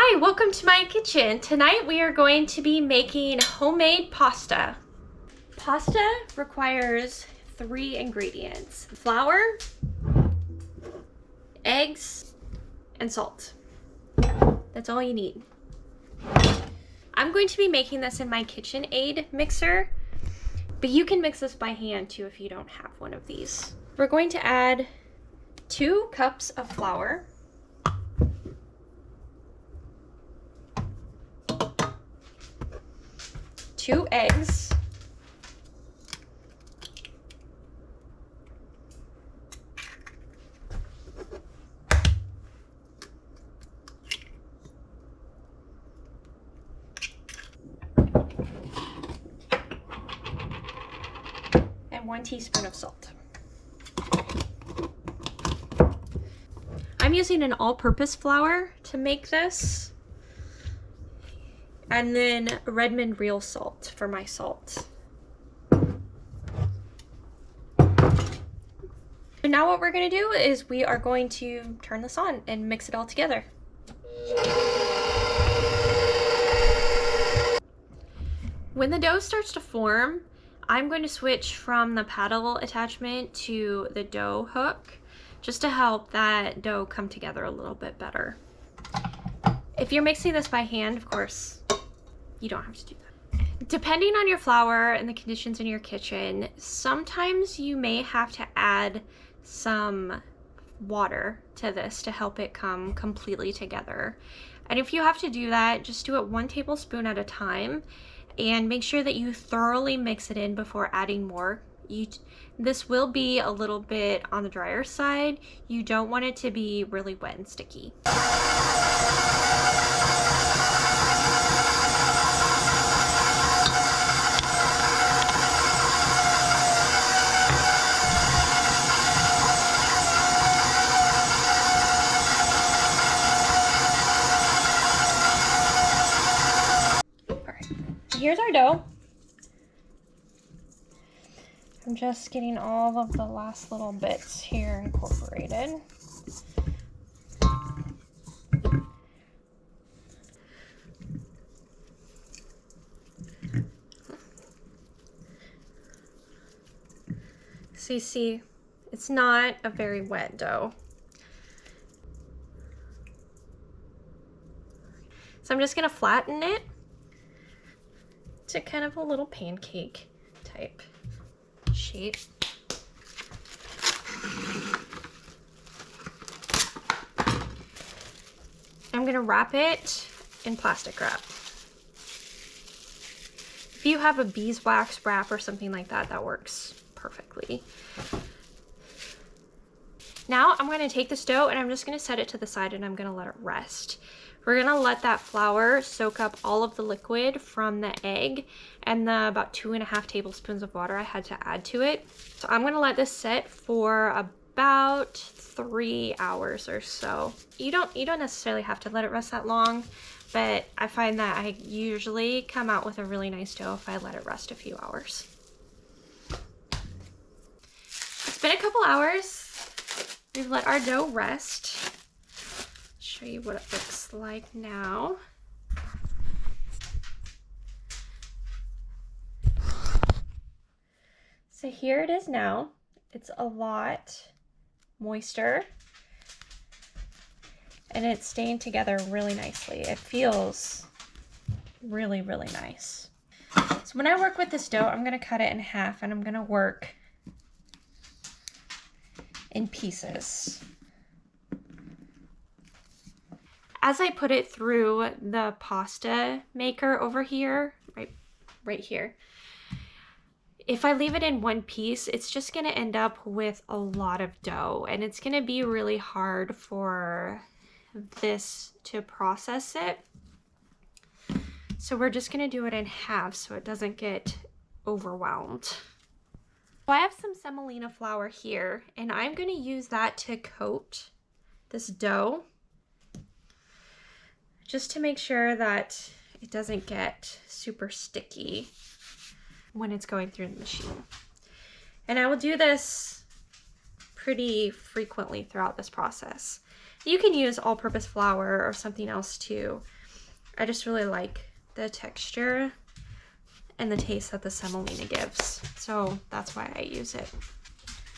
Hi, welcome to my kitchen. Tonight we are going to be making homemade pasta. Pasta requires 3 ingredients: flour, eggs, and salt. That's all you need. I'm going to be making this in my KitchenAid mixer, but you can mix this by hand too if you don't have one of these. We're going to add 2 cups of flour, 2 eggs, and 1 teaspoon of salt. I'm using an all-purpose flour to make this, and then Redmond real salt for my salt. So now what we're going to do is we are going to turn this on and mix it all together. When the dough starts to form, I'm going to switch from the paddle attachment to the dough hook just to help that dough come together a little bit better. If you're mixing this by hand, of course, you don't have to do that. Depending on your flour and the conditions in your kitchen, sometimes you may have to add some water to this to help it come completely together. And if you have to do that, just do it 1 tablespoon at a time and make sure that you thoroughly mix it in before adding more. This will be a little bit on the drier side. You don't want it to be really wet and sticky. Here's our dough. I'm just getting all of the last little bits here incorporated. So you see, it's not a very wet dough. So I'm just gonna flatten it to kind of a little pancake type shape. I'm gonna wrap it in plastic wrap. If you have a beeswax wrap or something like that, that works perfectly. Now I'm gonna take this dough and I'm just gonna set it to the side and I'm gonna let it rest. We're gonna let that flour soak up all of the liquid from the egg and the about 2.5 tablespoons of water I had to add to it. So I'm gonna let this sit for about 3 hours or so. You don't necessarily have to let it rest that long, but I find that I usually come out with a really nice dough if I let it rest a few hours. It's been a couple hours. We've let our dough rest. Show you what it looks like now. So here it is now. It's a lot moister and it's staying together really nicely. It feels really, really nice. So when I work with this dough, I'm gonna cut it in half and I'm gonna work in pieces. As I put it through the pasta maker over here, right here, if I leave it in one piece, it's just gonna end up with a lot of dough and it's gonna be really hard for this to process it. So we're just gonna do it in half so it doesn't get overwhelmed. So I have some semolina flour here and I'm gonna use that to coat this dough, just to make sure that it doesn't get super sticky when it's going through the machine. And I will do this pretty frequently throughout this process. You can use all-purpose flour or something else too. I just really like the texture and the taste that the semolina gives, so that's why I use it.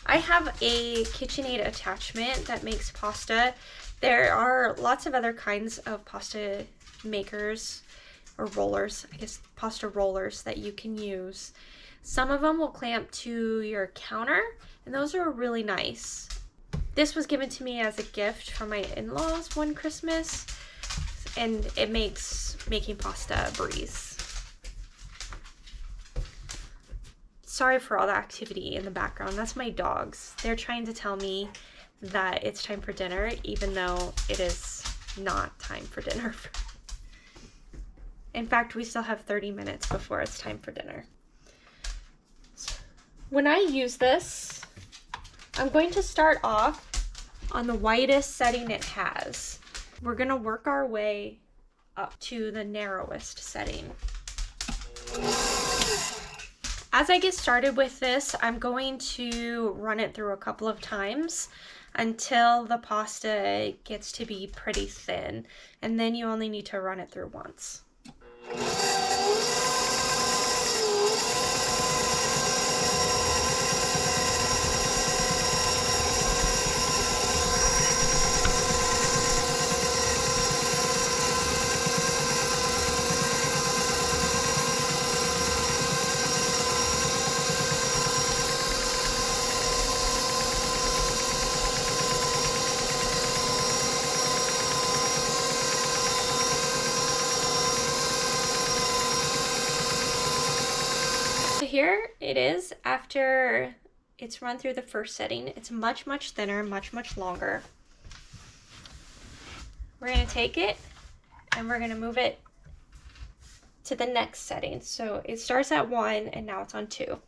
I have a KitchenAid attachment that makes pasta. There are lots of other kinds of pasta makers or rollers, I guess pasta rollers that you can use. Some of them will clamp to your counter, and those are really nice. This was given to me as a gift from my in-laws one Christmas, and it makes making pasta a breeze. Sorry for all the activity in the background. That's my dogs. They're trying to tell me that it's time for dinner, even though it is not time for dinner. In fact, we still have 30 minutes before it's time for dinner. When I use this, I'm going to start off on the widest setting it has. We're gonna work our way up to the narrowest setting. As I get started with this, I'm going to run it through a couple of times until the pasta gets to be pretty thin, and then you only need to run it through once. Here it is after it's run through the first setting. It's much thinner, much longer. We're going to take it and we're going to move it to the next setting. So it starts at 1 and now it's on 2.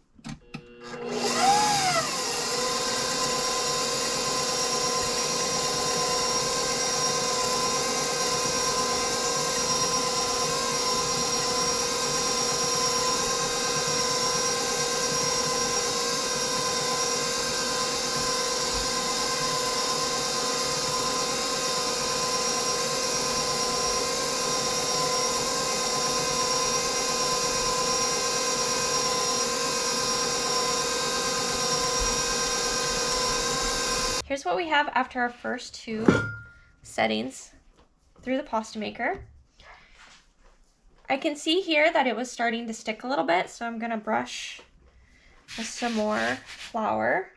Here's what we have after our first 2 settings through the pasta maker. I can see here that it was starting to stick a little bit, so I'm gonna brush with some more flour.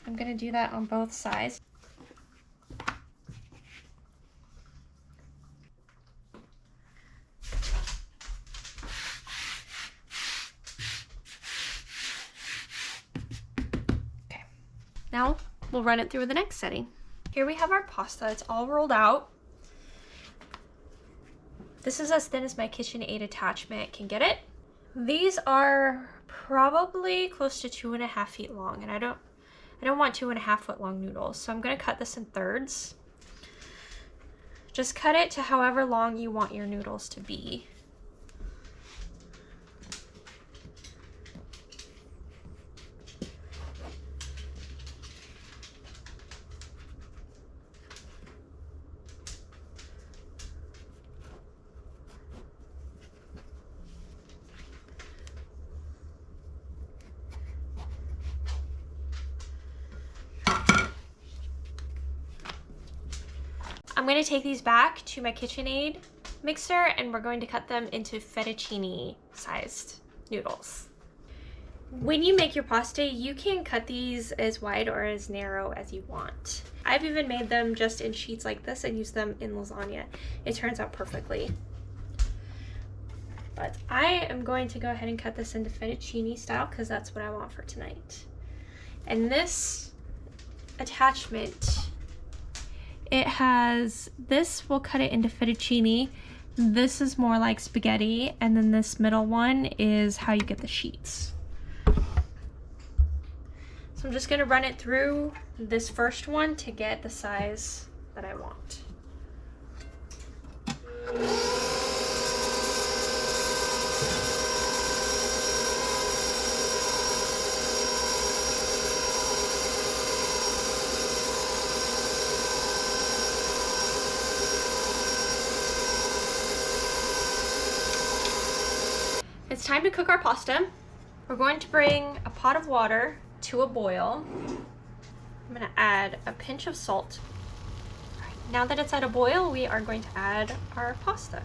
I'm gonna do that on both sides. Now we'll run it through the next setting. Here we have our pasta. It's all rolled out. This is as thin as my KitchenAid attachment can get it. These are probably close to 2.5 feet long, and I don't want 2.5 foot long noodles, so I'm gonna cut this in thirds. Just cut it to however long you want your noodles to be. I'm going to take these back to my KitchenAid mixer and we're going to cut them into fettuccine sized noodles. When you make your pasta, you can cut these as wide or as narrow as you want. I've even made them just in sheets like this and used them in lasagna. It turns out perfectly. But I am going to go ahead and cut this into fettuccine style because that's what I want for tonight. And this attachment, this will cut it into fettuccine. This is more like spaghetti, and then this middle one is how you get the sheets. So I'm just gonna run it through this first one to get the size that I want. It's time to cook our pasta. We're going to bring a pot of water to a boil. I'm gonna add a pinch of salt. Now that it's at a boil, we are going to add our pasta.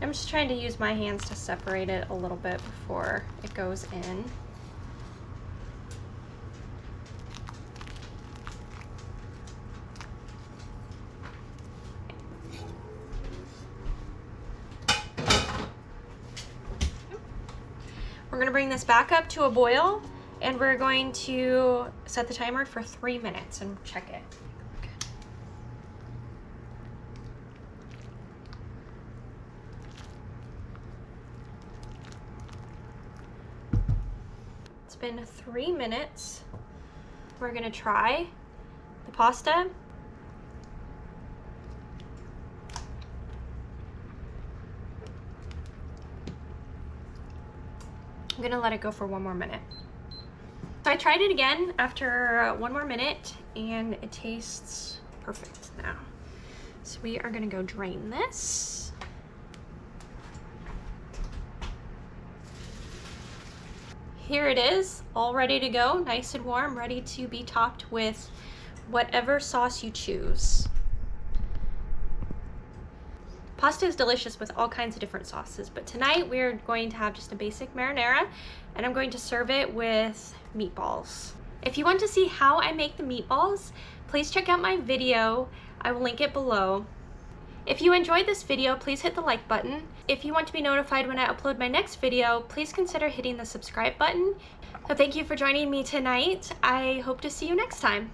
I'm just trying to use my hands to separate it a little bit before it goes in. We're gonna bring this back up to a boil, and we're going to set the timer for 3 minutes and check it. It's been 3 minutes. We're gonna try the pasta. I'm gonna let it go for 1 more minute. So I tried it again after 1 more minute, and it tastes perfect now. So we are gonna go drain this. Here it is, all ready to go, nice and warm, ready to be topped with whatever sauce you choose. Pasta is delicious with all kinds of different sauces, but tonight we're going to have just a basic marinara, and I'm going to serve it with meatballs. If you want to see how I make the meatballs, please check out my video. I will link it below. If you enjoyed this video, please hit the like button. If you want to be notified when I upload my next video, please consider hitting the subscribe button. So thank you for joining me tonight. I hope to see you next time.